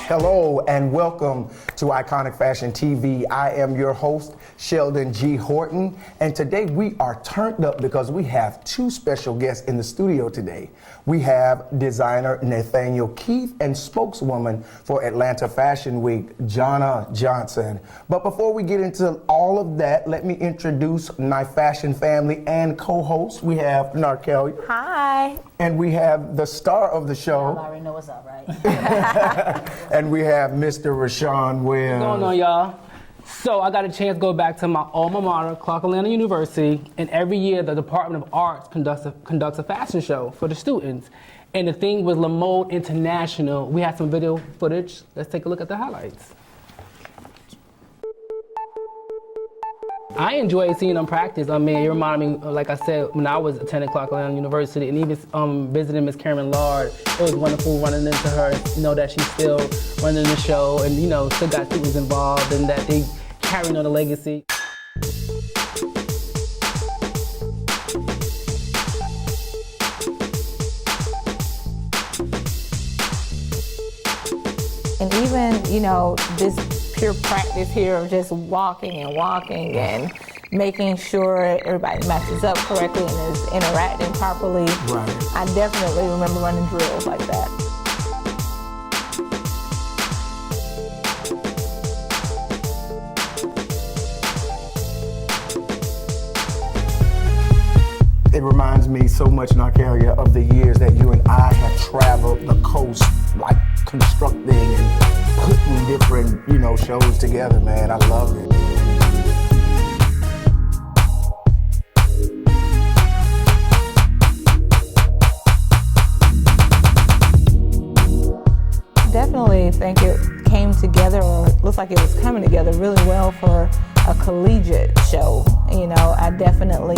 Hello and welcome to Iconic Fashion TV. I am your host, Sheldon G. Horton, and today we are turned up because we have two special guests in the studio today. We have designer Nathaniel Keith and spokeswoman for Atlanta Fashion Week, Jonna Johnson. But before we get into all of that, let me introduce my fashion family and co-host. We have Narkelia. Hi. And we have the star of the show. Y'all already know what's up, right? And we have Mr. Rashawn Williams. What's going on, y'all? So I got a chance to go back to my alma mater, Clark Atlanta University, and every year the Department of Arts conducts a fashion show for the students. And the thing with Le Mode International, we had some video footage. Let's take a look at the highlights. I enjoyed seeing them practice. I mean, it reminded me, like I said, when I was attending Clark Atlanta University and even visiting Miss Karen Lard, it was wonderful running into her, know that she's still running the show and, still got students involved and that they carrying on the legacy. And even, this pure practice here of just walking and making sure everybody matches up correctly and is interacting properly. Right. I definitely remember running drills like that. It reminds me so much, Narkelia, of the years that you and I have traveled the coast, like constructing and putting different, shows together, man. I love it. Definitely think it came together, or looks like it was coming together really well for a collegiate show. I definitely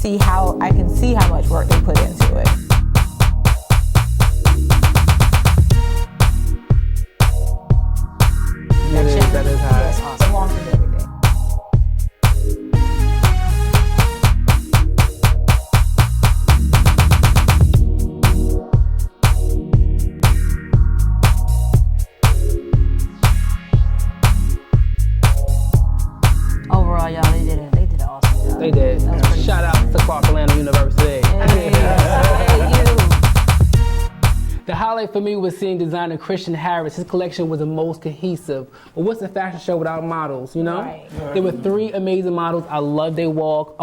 I can see how much work they put into it. That is high. That's awesome. Along with everything. Overall, y'all, they did an awesome job. They did. Shout out to Clark Atlanta University. The highlight for me was seeing designer Christian Harris. His collection was the most cohesive. But what's a fashion show without models, Right. There were 3 amazing models. I loved their walk.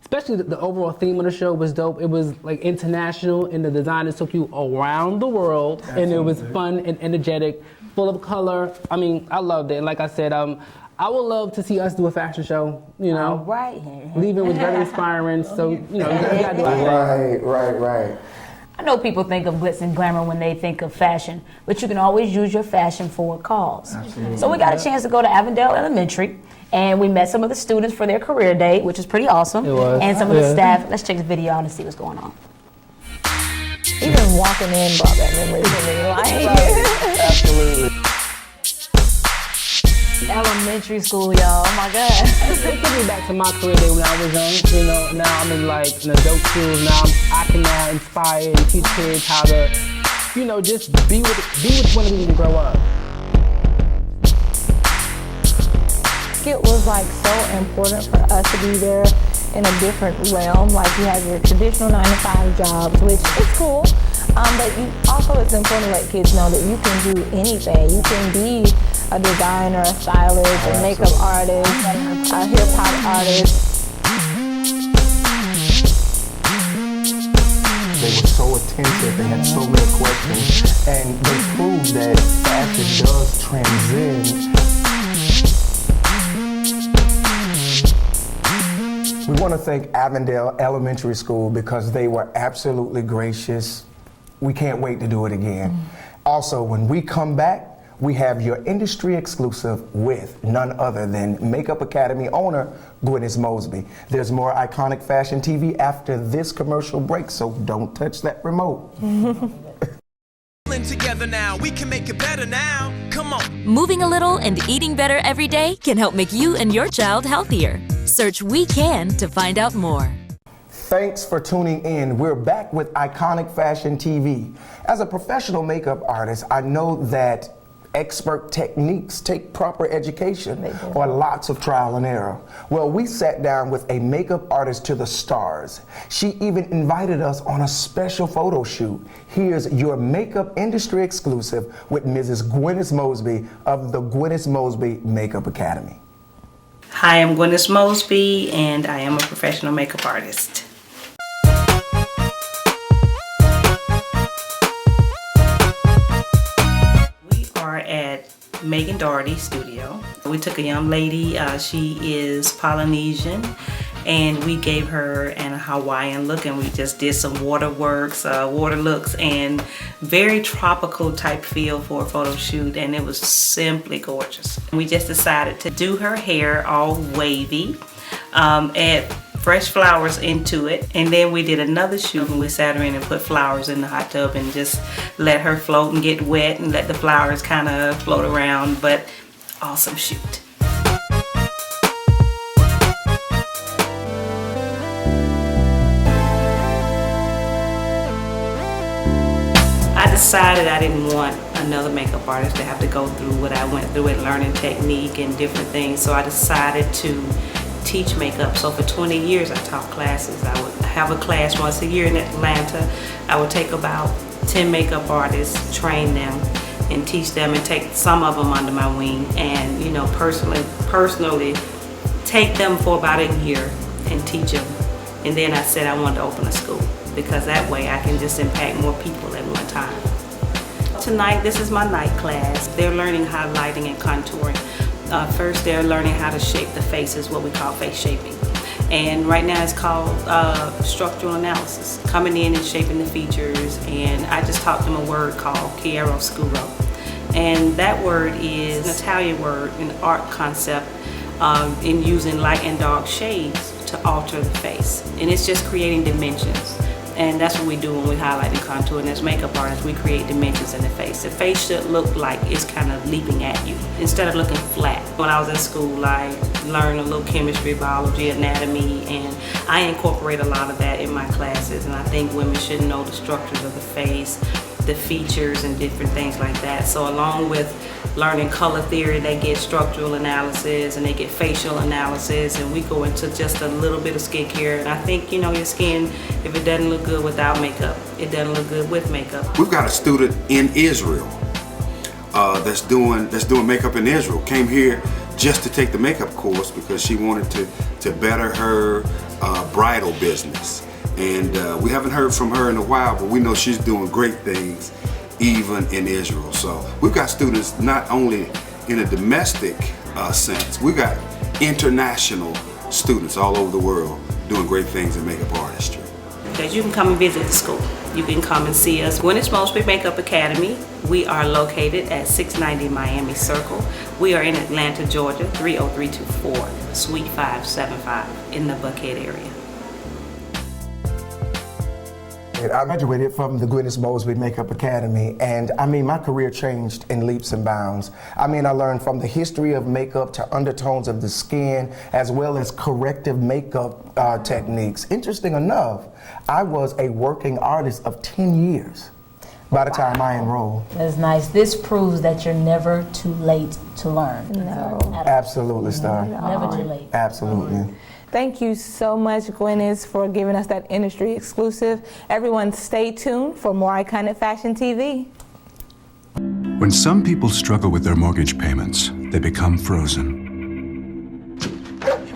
Especially the overall theme of the show was dope. It was like international, and the designers took you around the world. Absolutely. And it was fun and energetic, full of color. I mean, I loved it. And like I said, I would love to see us do a fashion show, All right. Leaving was very inspiring, so, you gotta do it. Right. I know people think of glitz and glamour when they think of fashion, but you can always use your fashion for a cause. Absolutely. So we got a chance to go to Avondale Elementary, and we met some of the students for their career day, which was pretty awesome. It was. And some of the staff. Let's check the video out and see what's going on. Even walking in brought that memory to me. Absolutely. Elementary school, y'all. Oh my God. It took me back to my career day when I was young. Now I'm in an adult school. Now I can now inspire and teach kids how to, just be with one of them when you grow up. It was so important for us to be there in a different realm. Like you have your traditional 9-to-5 jobs, which is cool. But it's important to let kids know that you can do anything. You can be a designer, a stylist, a makeup artist, a hip hop artist. They were so attentive, they had so many questions, and they proved that fashion does transcend. We want to thank Avondale Elementary School because they were absolutely gracious. We can't wait to do it again. Also, when we come back, we have your industry exclusive with none other than Makeup Academy owner Gwyneth Mosby. There's more Iconic Fashion TV after this commercial break, so don't touch that remote. Together now, we can make it better now. Come on. Moving a little and eating better every day can help make you and your child healthier. Search We Can to find out more. Thanks for tuning in. We're back with Iconic Fashion TV. As a professional makeup artist, I know that expert techniques take proper education or lots of trial and error? Well, we sat down with a makeup artist to the stars. She even invited us on a special photo shoot. Here's your makeup industry exclusive with Mrs. Gwyneth Mosby of the Gwyneth Mosby Makeup Academy. Hi, I'm Gwyneth Mosby, and I am a professional makeup artist. We are at Megan Doherty's studio. We took a young lady, she is Polynesian, and we gave her an Hawaiian look, and we just did some waterworks, water looks, and very tropical type feel for a photo shoot, and it was simply gorgeous. We just decided to do her hair all wavy, add fresh flowers into it, and then we did another shoot and we sat her in and put flowers in the hot tub and just let her float and get wet and let the flowers kind of float around, but awesome shoot. I decided I didn't want another makeup artist to have to go through what I went through with learning technique and different things, so I decided to teach makeup. So for 20 years I taught classes. I would have a class once a year in Atlanta. I would take about 10 makeup artists, train them, and teach them, and take some of them under my wing, and personally take them for about a year and teach them. And then I said I wanted to open a school, because that way I can just impact more people at one time. Tonight, this is my night class. They're learning highlighting and contouring. First, they're learning how to shape the faces, what we call face shaping. And right now it's called structural analysis, coming in and shaping the features. And I just taught them a word called chiaroscuro. And that word is an Italian word, an art concept in using light and dark shades to alter the face. And it's just creating dimensions. And that's what we do when we highlight and contour. And as makeup artists, we create dimensions in the face. The face should look like it's kind of leaping at you instead of looking flat. When I was in school, I learned a little chemistry, biology, anatomy, and I incorporate a lot of that in my classes. And I think women should know the structures of the face, the features, and different things like that. So along with learning color theory, they get structural analysis and they get facial analysis, and we go into just a little bit of skincare. And I think, you know, your skin, if it doesn't look good without makeup, it doesn't look good with makeup. We've got a student in Israel that's doing makeup in Israel. Came here just to take the makeup course because she wanted to better her bridal business. And we haven't heard from her in a while, but we know she's doing great things even in Israel. So we've got students not only in a domestic sense, we've got international students all over the world doing great things in makeup artistry. Because you can come and visit the school. You can come and see us. Gwyneth Mosby Makeup Academy. We are located at 690 Miami Circle. We are in Atlanta, Georgia, 30324, Suite 575 in the Buckhead area. I graduated from the Gwyneth Mosby Makeup Academy, and I mean, my career changed in leaps and bounds. I mean, I learned from the history of makeup to undertones of the skin, as well as corrective makeup techniques. Interesting enough, I was a working artist of 10 years by the time I enrolled. That's nice. This proves that you're never too late to learn. No. Absolutely, Star. Never too late. Absolutely. Thank you so much, Gwyneth, for giving us that industry exclusive. Everyone stay tuned for more Iconic Fashion TV. When some people struggle with their mortgage payments, they become frozen.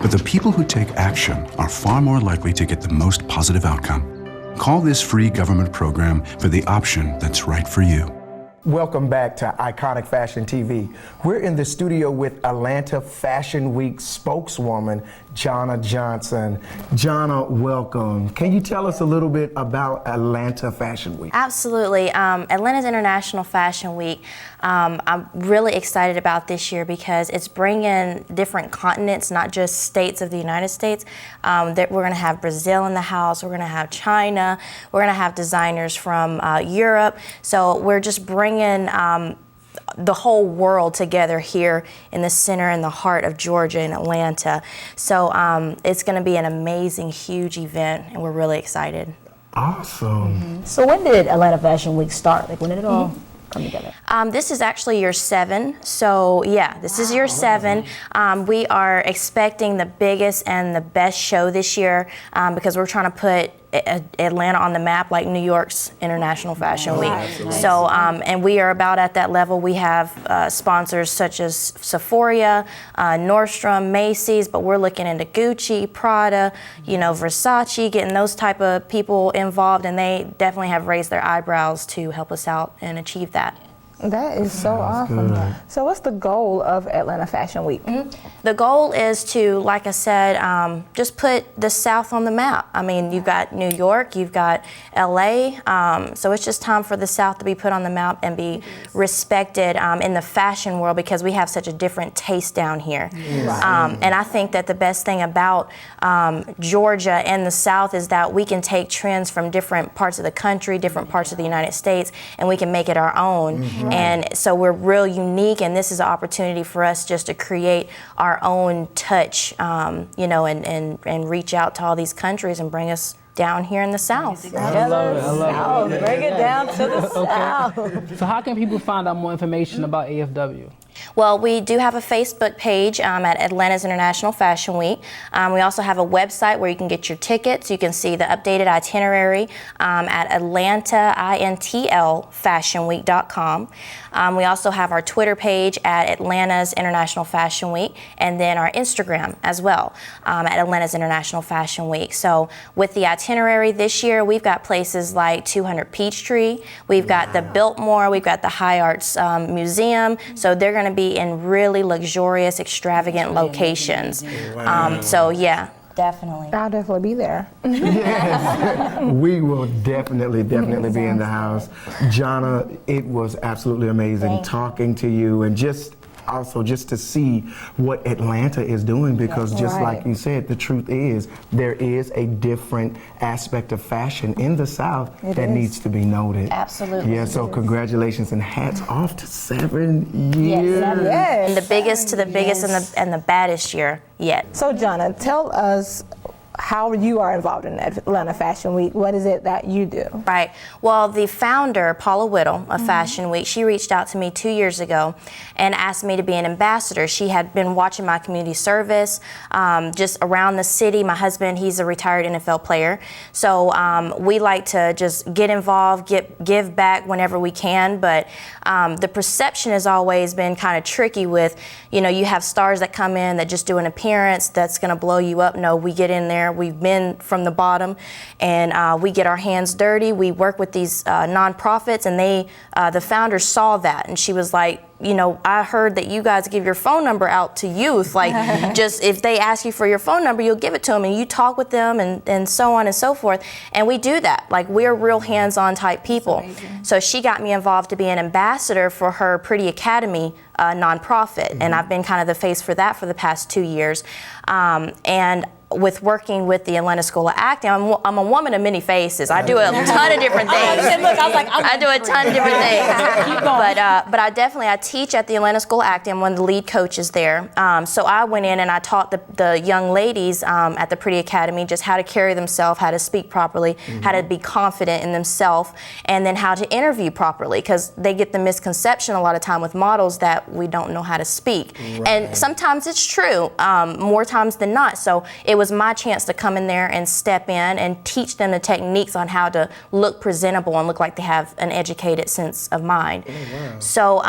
But the people who take action are far more likely to get the most positive outcome. Call this free government program for the option that's right for you. Welcome back to Iconic Fashion TV. We're in the studio with Atlanta Fashion Week spokeswoman, Jonna Johnson. Jonna, welcome. Can you tell us a little bit about Atlanta Fashion Week? Absolutely. Atlanta's International Fashion Week, I'm really excited about this year because it's bringing different continents, not just states of the United States. That we're going to have Brazil in the house, we're going to have China, we're going to have designers from Europe. So we're just bringing the whole world together here in the center and the heart of Georgia in Atlanta. So it's going to be an amazing, huge event, and we're really excited. Awesome. So when did Atlanta Fashion Week start? Like, when did it all come together? This is actually year 7. So yeah, this is year 7. We are expecting the biggest and the best show this year because we're trying to put Atlanta on the map like New York's International Fashion Week. So, and we are about at that level. We have sponsors such as Sephora, Nordstrom, Macy's, but we're looking into Gucci, Prada, Versace, getting those type of people involved, and they definitely have raised their eyebrows to help us out and achieve that. That is so awesome. So what's the goal of Atlanta Fashion Week? The goal is to, like I said, just put the South on the map. I mean, you've got New York, you've got LA, so it's just time for the South to be put on the map and be respected in the fashion world because we have such a different taste down here. And I think that the best thing about Georgia and the South is that we can take trends from different parts of the country, different parts of the United States, and we can make it our own. And so we're real unique, and this is an opportunity for us just to create our own touch, and reach out to all these countries and bring us down here in the South. I love it. Bring it down to the South. So how can people find out more information about AFW? Well, we do have a Facebook page at Atlanta's International Fashion Week. We also have a website where you can get your tickets. You can see the updated itinerary at AtlantaINTLFashionWeek.com. We also have our Twitter page at Atlanta's International Fashion Week, and then our Instagram as well at Atlanta's International Fashion Week. So with the itinerary this year, we've got places like 200 Peachtree, we've got the Biltmore, we've got the High Arts Museum. So they're going to be in really luxurious, extravagant locations. So yeah. Definitely. I'll definitely be there. We will definitely be in the house. Jonna, it was absolutely amazing talking to you and just to see what Atlanta is doing because just like you said, the truth is there is a different aspect of fashion in the South that needs to be noted. Absolutely. Yeah, so congratulations and hats off to 7 years. And the biggest to the biggest and the baddest year yet. So Jonna, tell us how you are involved in Atlanta Fashion Week. What is it that you do? Right. Well, the founder, Paula Whittle of Fashion Week, she reached out to me 2 years ago and asked me to be an ambassador. She had been watching my community service just around the city. My husband, he's a retired NFL player. So we like to just get involved, give back whenever we can. But the perception has always been kind of tricky with, you have stars that come in that just do an appearance that's going to blow you up. No, we get in there. We've been from the bottom, and we get our hands dirty. We work with these nonprofits, and the founder saw that, and she was like, I heard that you guys give your phone number out to youth. Like, just if they ask you for your phone number, you'll give it to them, and you talk with them, and so on and so forth. And we do that. Like, we're real hands-on type people. So she got me involved to be an ambassador for her Pretty Academy nonprofit, and I've been kind of the face for that for the past 2 years. And with working with the Atlanta School of Acting, I'm a woman of many faces. I do a ton of different things. I do a ton of different things. But I teach at the Atlanta School of Acting. I'm one of the lead coaches there. So I went in and I taught the young ladies at the Pretty Academy just how to carry themselves, how to speak properly, how to be confident in themselves, and then how to interview properly, because they get the misconception a lot of time with models that we don't know how to speak. And sometimes it's true, more times than not. So it was my chance to come in there and step in and teach them the techniques on how to look presentable and look like they have an educated sense of mind. So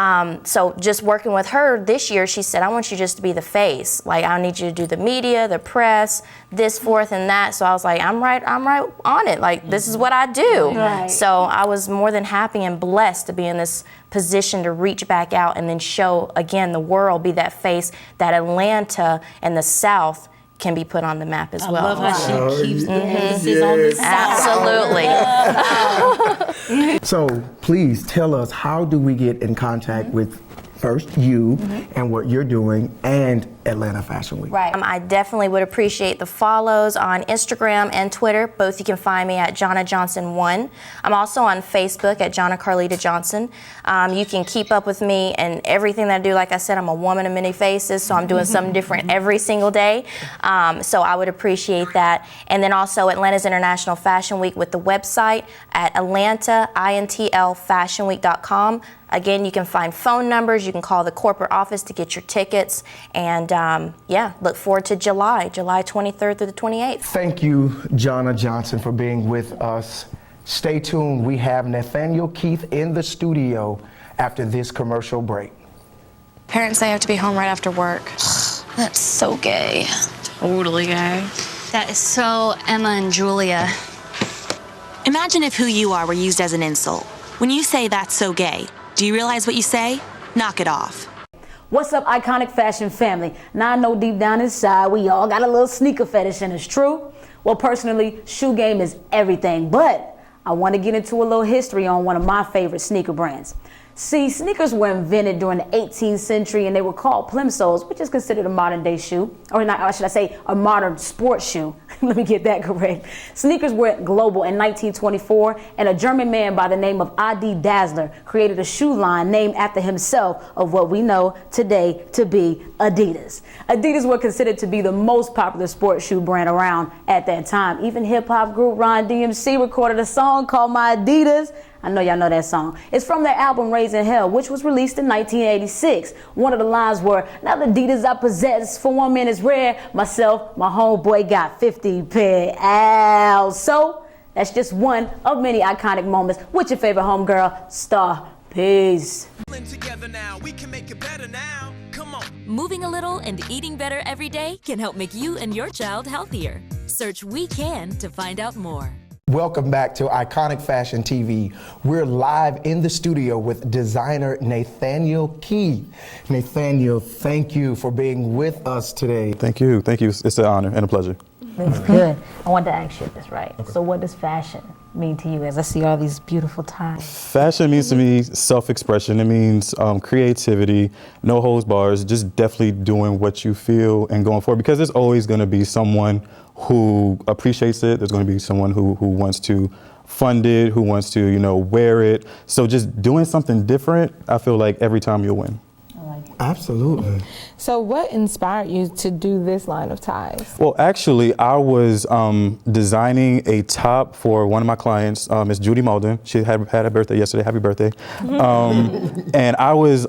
just working with her this year, she said, I want you just to be the face. Like, I need you to do the media, the press, this, forth, and that. So I was like, I'm right on it. Like, this is what I do. So I was more than happy and blessed to be in this position to reach back out and then show, again, the world, be that face that Atlanta and the South can be put on the map as well. I love how she keeps the emphasis on the South. Absolutely. So please tell us, how do we get in contact with first you and what you're doing, and Atlanta Fashion Week. Right. I definitely would appreciate the follows on Instagram and Twitter. Both you can find me at Jonna Johnson 1. I'm also on Facebook at Jonna Carlita Johnson. You can keep up with me and everything that I do. Like I said, I'm a woman of many faces, so I'm doing something different every single day. So I would appreciate that. And then also Atlanta's International Fashion Week with the website at AtlantaINTLFashionWeek.com. Again, you can find phone numbers. You can call the corporate office to get your tickets. And yeah, look forward to July 23rd through the 28th. Thank you, Jonna Johnson, for being with us. Stay tuned. We have Nathaniel Keith in the studio after this commercial break. Parents say I have to be home right after work. That's so gay. Totally gay. That is so Emma and Julia. Imagine if who you are were used as an insult. When you say that's so gay, do you realize what you say? Knock it off. What's up, Iconic Fashion family? Now I know deep down inside we all got a little sneaker fetish, and it's true. Well, personally, shoe game is everything, but I want to get into a little history on one of my favorite sneaker brands. See, sneakers were invented during the 18th century, and they were called plimsolls, which is considered a modern day shoe, or not, or should I say a modern sports shoe. Let me get that correct. Sneakers went global in 1924, and a German man by the name of Adi Dassler created a shoe line named after himself of what we know today to be Adidas. Adidas were considered to be the most popular sports shoe brand around at that time. Even hip-hop group Run DMC recorded a song called My Adidas. I know y'all know that song. It's from their album Raising Hell, which was released in 1986. One of the lines were, now the Adidas I possess, for one man is rare. Myself, my homeboy got 50 pair. Ow. So, that's just one of many iconic moments with your favorite homegirl, Star. Peace. Together now, we can make it better now. Come on. Moving a little and eating better every day can help make you and your child healthier. Search We Can to find out more. Welcome back to Iconic Fashion TV. We're live in the studio with designer Nathaniel Keith. Nathaniel, thank you for being with us today. Thank you. Thank you. It's an honor and a pleasure. That's good. I want to ask you this, right? Okay. So what does fashion mean to you as I see all these beautiful ties? Fashion means to me self-expression. It means creativity, no holds bars, just definitely doing what you feel and going forward, because there's always going to be someone who appreciates it. There's going to be someone who wants to fund it, who wants to, wear it. So just doing something different, I feel like every time you'll win. Absolutely. So what inspired you to do this line of ties? Well, actually, I was designing a top for one of my clients, Miss Judy Malden. She had a birthday yesterday. Happy birthday. And I was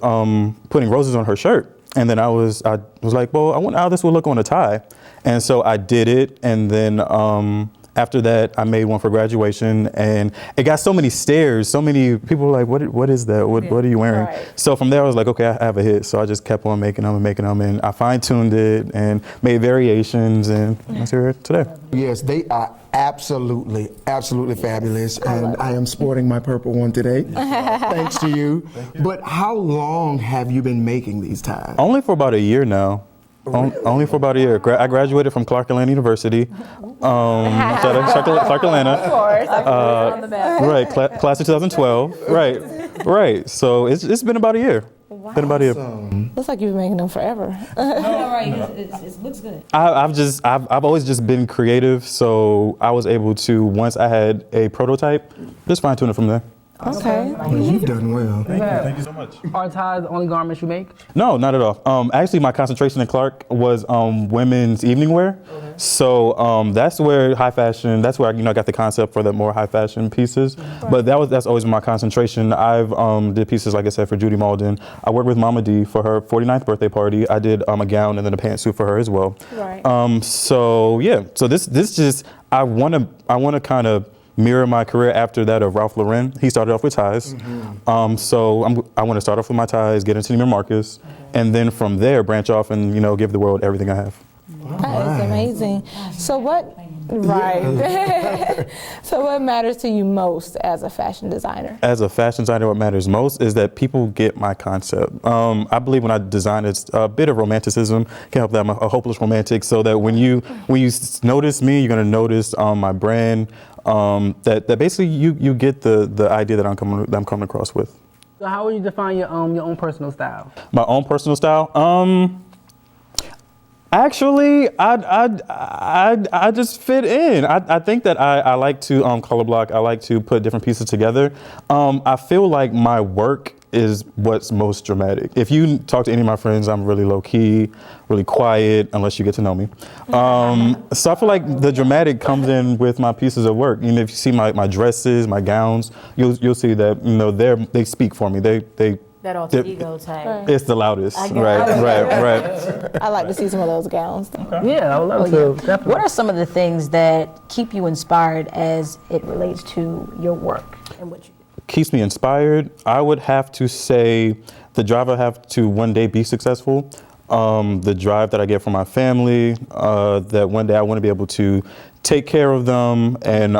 putting roses on her shirt. And then I was like, well, I wonder how this would look on a tie. And so I did it. And then after that, I made one for graduation, and it got so many stares. So many people were like, what is that? What are you wearing? Right. So from there, I was like, okay, I have a hit. So I just kept on making them, and I fine-tuned it and made variations, and that's here today. Yes, they are absolutely fabulous, and I am sporting my purple one today, thanks to you. But how long have you been making these ties? Only for about a year now. Only for about a year. I graduated from Clark Atlanta University. Clark Atlanta. Of course. On the back. Right, class of 2012. Right. So it's been about a year. Wow. Been about a year. Looks like you've been making them forever. It looks good. I've always just been creative, so I was able to, once I had a prototype, just fine tune it from there. Okay. Well, you've done well. Thank you so much. Are ties the only garments you make? No, not at all. Actually, my concentration in Clark was women's evening wear. Okay. So that's where high fashion. That's where I got the concept for the more high fashion pieces. Right. But that's always my concentration. I've did pieces, like I said, for Judy Malden. I worked with Mama D for her 49th birthday party. I did a gown and then a pantsuit for her as well. Right. So yeah. So this just I want to kind of mirror my career after that of Ralph Lauren. He started off with ties. So I want to start off with my ties, get into Neiman Marcus, and then from there branch off and give the world everything I have. That is amazing. So what? Right. So what matters to you most as a fashion designer? As a fashion designer, what matters most is that people get my concept. I believe when I design, it's a bit of romanticism. Can't help that I'm a hopeless romantic. So that when you notice me, you're gonna notice my brand. That basically you get the idea that I'm coming across with. So how would you define your own personal style? My own personal style? Actually, I just fit in. I think that I like to color block. I like to put different pieces together. I feel like my work is what's most dramatic. If you talk to any of my friends, I'm really low key, really quiet, unless you get to know me. So I feel like the dramatic comes in with my pieces of work. You know, if you see my dresses, my gowns, you'll see that, you know, they speak for me. That alter ego type. It's the loudest. Right. I like to see some of those gowns. Yeah, I would love to. Definitely. What are some of the things that keep you inspired as it relates to your work and what you do? Keeps me inspired. I would have to say the drive I have to one day be successful. The drive that I get from my family, that one day I want to be able to take care of them. And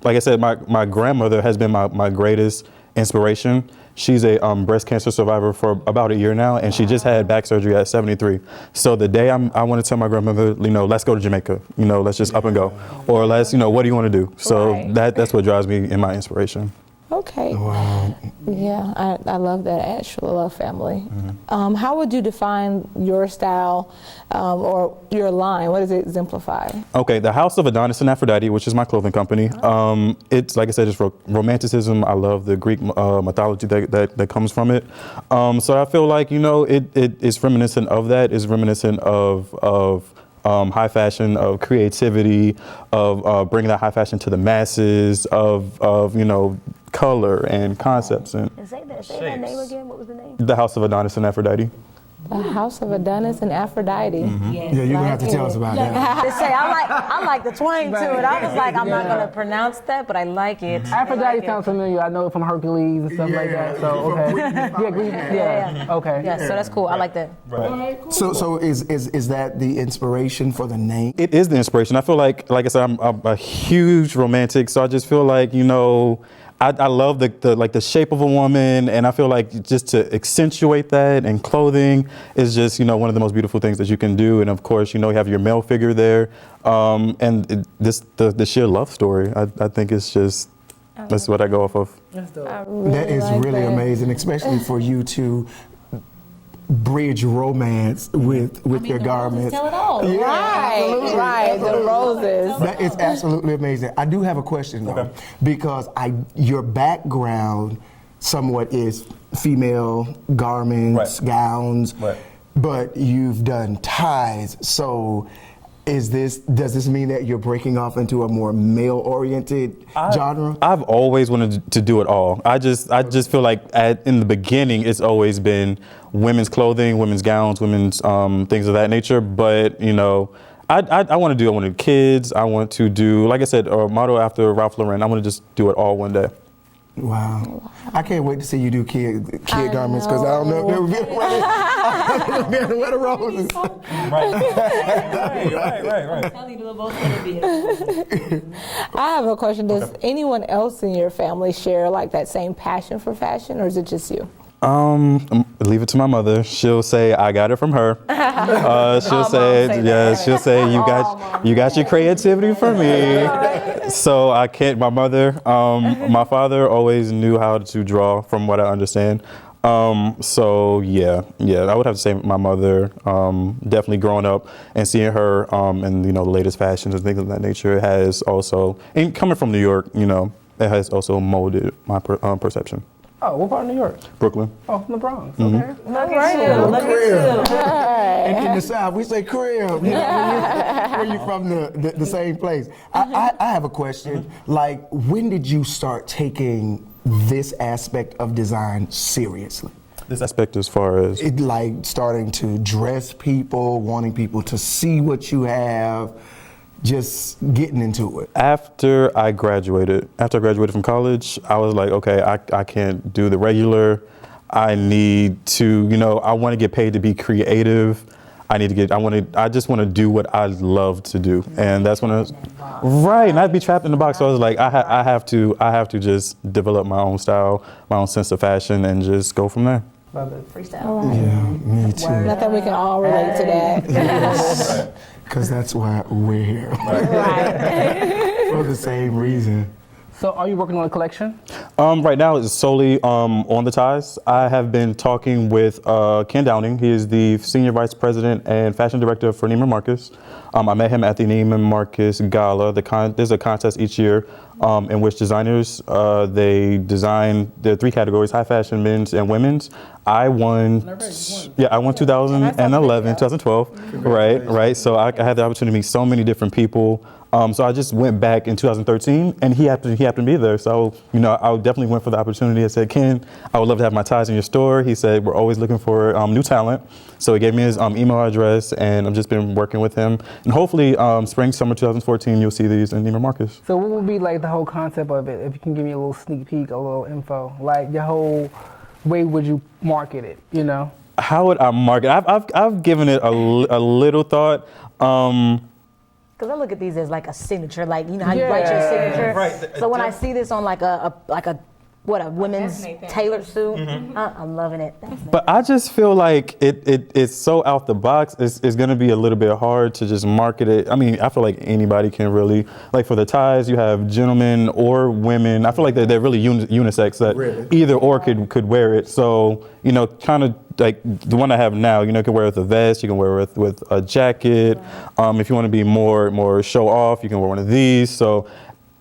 like I said, my grandmother has been my greatest inspiration. She's a breast cancer survivor for about a year now, and she just had back surgery at 73. So the day I want to tell my grandmother, you know, let's go to Jamaica, you know, let's just up and go. Or let's, you know, what do you want to do? So that's what drives me in my inspiration. Okay. Wow. Yeah, I love that, actually. I love family. How would you define your style or your line? What does it exemplify? Okay, the House of Adonis and Aphrodite, which is my clothing company. It's, like I said, it's romanticism. I love the Greek mythology that comes from it. So I feel like, you know, it is reminiscent of that. It's reminiscent of high fashion, of creativity, of bringing that high fashion to the masses, of you know, color and concepts. And say that name again. What was the name? the House of Adonis and Aphrodite. The House of Adonis and Aphrodite. Yeah, you're gonna have to tell us about that. They say I like the twang to it. I was like, I'm not gonna pronounce that, but I like it. Aphrodite sounds familiar. I know it from Hercules and stuff like that. So okay. Yeah. Okay. Yeah, so that's cool. I like that. Right. So is that the inspiration for the name? It is the inspiration. I feel like I said, I'm a huge romantic, so I just feel like, you know, I love the shape of a woman, and I feel like just to accentuate that in clothing is just, you know, one of the most beautiful things that you can do. And of course, you know, you have your male figure there, and the sheer love story. I think it's just that's what I go off of. That is really amazing, especially for you to bridge romance with your garments. Tell it all. Yeah, Right, the roses. That is absolutely amazing. I do have a question though, because your background somewhat is female garments, gowns, but you've done ties. So does this mean that you're breaking off into a more male-oriented genre? I've always wanted to do it all. I just feel like in the beginning it's always been women's clothing, women's gowns, women's things of that nature. But you know, I want to do kids. I want to do, like I said, a model after Ralph Lauren. I want to just do it all one day. Wow. I can't wait to see you do kid garments, because I don't know if they would be able to wear the roses. Right. I have a question. Does anyone else in your family share like that same passion for fashion, or is it just you? Leave it to my mother. She'll say I got it from her. She'll say you got your creativity from me. So I can't. My mother, my father always knew how to draw, from what I understand. So yeah, I would have to say my mother. Definitely growing up and seeing her, and you know, the latest fashions and things of that nature has also, and coming from New York, you know, it has also molded my perception. Oh, what part of New York? Brooklyn. Oh, from the Bronx. Mm-hmm. Okay. In the South, we say crib. You know, when you're from the same place. I have a question. Like, when did you start taking this aspect of design seriously? This aspect as far as? Like starting to dress people, wanting people to see what you have, just getting into it. After I graduated from college, I was like, okay, I can't do the regular. I need to, you know, I want to get paid to be creative. I just want to do what I love to do. And that's when right, and I'd be trapped in the box. So I was like, I have to just develop my own style, my own sense of fashion, and just go from there. Freestyle. Yeah, me too. I think we can all relate to that. Yes, because that's why we're here. Right. For the same reason. So are you working on a collection? Right now it's solely on the ties. I have been talking with Ken Downing. He is the Senior Vice President and Fashion Director for Neiman Marcus. I met him at the Neiman Marcus Gala. There's a contest each year in which designers, they design the 3 categories: high fashion, men's and women's. I won 2011, 2012, right. So I had the opportunity to meet so many different people. So I just went back in 2013, and he happened to be there. So, you know, I definitely went for the opportunity. I said, Ken, I would love to have my ties in your store. He said, we're always looking for new talent. So he gave me his email address, and I've just been working with him. And hopefully, spring, summer 2014, you'll see these in Neiman Marcus. So what would be like the whole concept of it? If you can give me a little sneak peek, a little info, like your whole way would you market it, you know? How would I market? I've given it a little thought. Because I look at these as like a signature, like, you know how you write your signature? Right. So when I see this on like a women's tailored suit, I'm loving it. But I just feel like it's so out the box. It's going to be a little bit hard to just market it. I mean, I feel like anybody can really, like for the ties, you have gentlemen or women. I feel like they're really unisex, that either or could wear it. So, you know, kind of like the one I have now, you know, you can wear it with a vest, you can wear it with a jacket. If you want to be more show off, you can wear one of these. So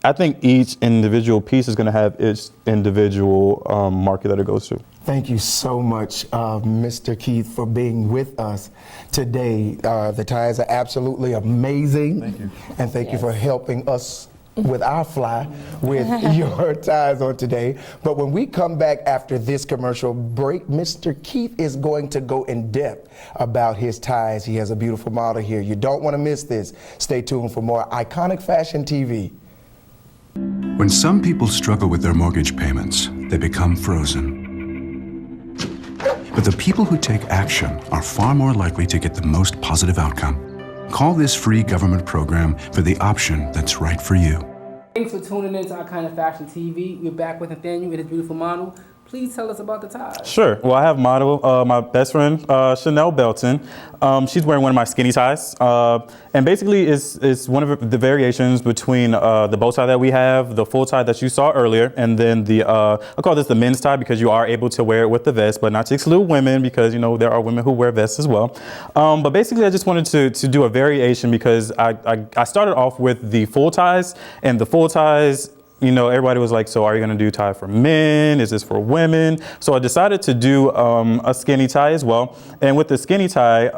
I think each individual piece is going to have its individual market that it goes to. Thank you so much, Mr. Keith, for being with us today. The ties are absolutely amazing. Thank you. And thank you for helping us with our fly with your ties on today. But when we come back after this commercial break, Mr. Keith is going to go in depth about his ties. He has a beautiful model here. You don't want to miss this. Stay tuned for more Iconic Fashion TV. When some people struggle with their mortgage payments, they become frozen. But the people who take action are far more likely to get the most positive outcome. Call this free government program for the option that's right for you. Thanks for tuning in to Iconic Fashion TV. We're back with Nathaniel and his beautiful model. Please tell us about the ties. Sure. Well, I have model, my best friend, Chanel Belton. She's wearing one of my skinny ties. And basically, it's one of the variations between the bow tie that we have, the full tie that you saw earlier, and then the, I call this the men's tie because you are able to wear it with the vest, but not to exclude women because, you know, there are women who wear vests as well. But basically, I just wanted to do a variation because I started off with the full ties, and the full ties, you know, everybody was like, so are you going to do tie for men? Is this for women? So I decided to do a skinny tie as well. And with the skinny tie,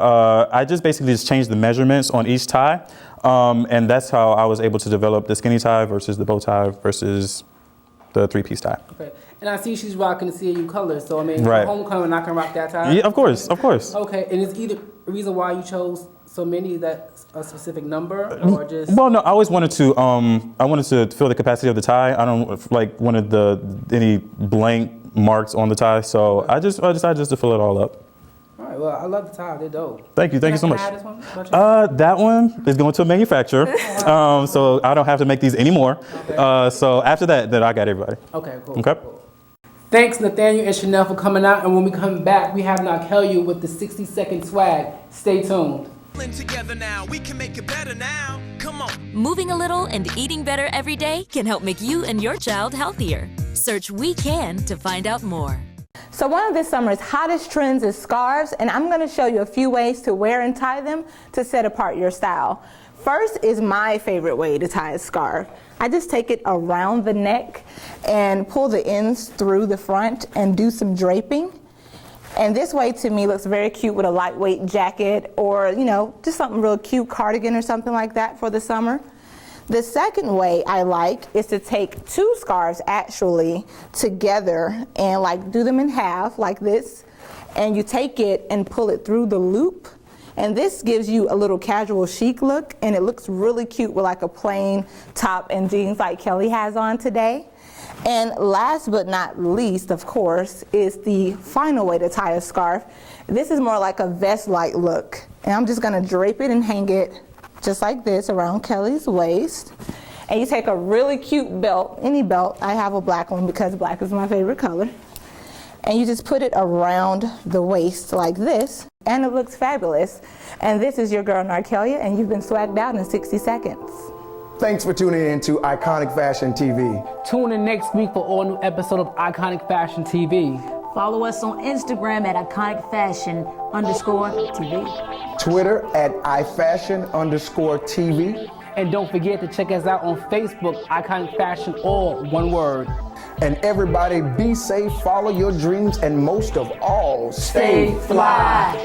I just basically changed the measurements on each tie. And that's how I was able to develop the skinny tie versus the bow tie versus the 3-piece tie. Okay. And I see she's rocking the CAU colors. So, I mean, right. Homecoming, I can rock that tie? Yeah, of course, of course. Okay. And is either reason why you chose so many, is that a specific number or just? Well, no, I always wanted to, I wanted to fill the capacity of the tie. I don't wanted any blank marks on the tie. So I decided just to fill it all up. All right, well, I love the tie. They're dope. Thank you so much. This one? That one is going to a manufacturer, so I don't have to make these anymore. Okay. So after that, then I got everybody. Okay, cool. Okay. Cool. Thanks, Nathaniel and Chanel, for coming out. And when we come back, we have Narkelia with the 60-second swag. Stay tuned. Together now, we can make it better now. Come on. Moving a little and eating better every day can help make you and your child healthier. Search We Can to find out more. So one of this summer's hottest trends is scarves, and I'm going to show you a few ways to wear and tie them to set apart your style. First is my favorite way to tie a scarf. I just take it around the neck and pull the ends through the front and do some draping. And this way to me looks very cute with a lightweight jacket or, you know, just something real cute, cardigan or something like that for the summer. The second way I like is to take 2 scarves actually together and like do them in half like this. And you take it and pull it through the loop. And this gives you a little casual chic look, and it looks really cute with like a plain top and jeans like Kelly has on today. And last but not least, of course, is the final way to tie a scarf. This is more like a vest-like look. And I'm just gonna drape it and hang it just like this around Kelly's waist. And you take a really cute belt, any belt. I have a black one because black is my favorite color. And you just put it around the waist like this, and it looks fabulous. And this is your girl Narkelia, and you've been swagged out in 60 seconds. Thanks for tuning in to Iconic Fashion TV. Tune in next week for all new episode of Iconic Fashion TV. Follow us on Instagram at ICONICfashion_TV. Twitter at iFashion_TV. And don't forget to check us out on Facebook, Iconic Fashion, all one word. And everybody be safe, follow your dreams, and most of all, Stay fly.